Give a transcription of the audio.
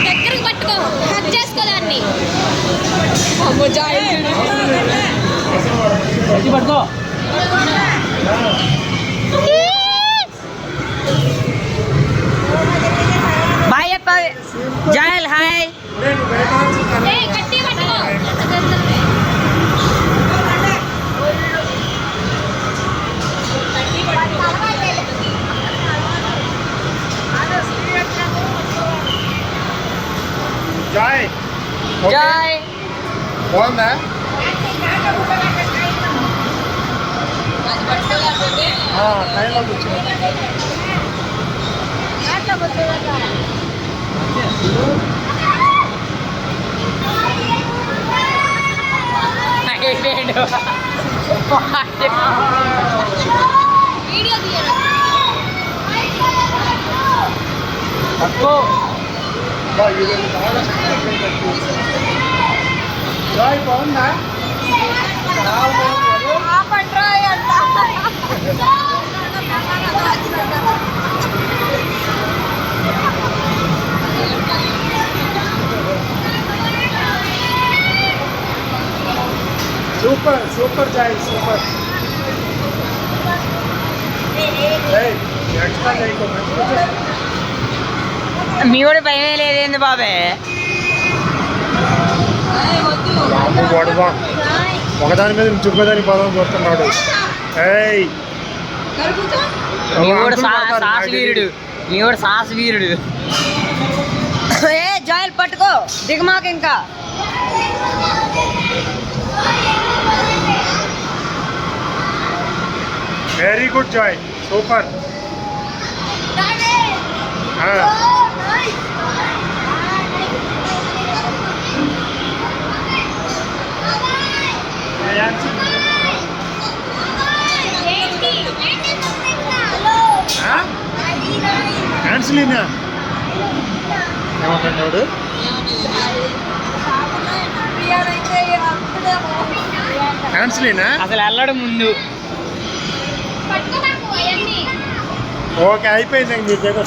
దగ్గరకు పట్టుకో, కట్ చేసుకో దాన్ని. పట్టుకో. బాయ్ చెప్ప జాయల్ హాయ్. గట్టి పట్టుకో. జాయ్ జాయ్ బాగుందా? టైంలో కూర్చో. వీడియో తీయడం. పట్టుకో. జాయ్ బాగుందా? Super super Joy super. Extra చేయకో. మీ కూడా భయమే లేదేంది బాబే? వాడువా ఒకదాని మీద నుంచి ఇంకోదానికి పదం చూస్తున్నాడు. ఏయ్ మీ కూడా సాహస వీరుడు, మీ కూడా సాహస వీరుడు. ఏ జాయల్ పట్టుకో, దిగమాక ఇంకా. Very good Joy super. యాన్సిలీనా ఏమంటాడు? యాన్సిలీనా అసలు వెళ్ళడం ముందు. ఓకే అయిపోయింది, మీరు దగ్గర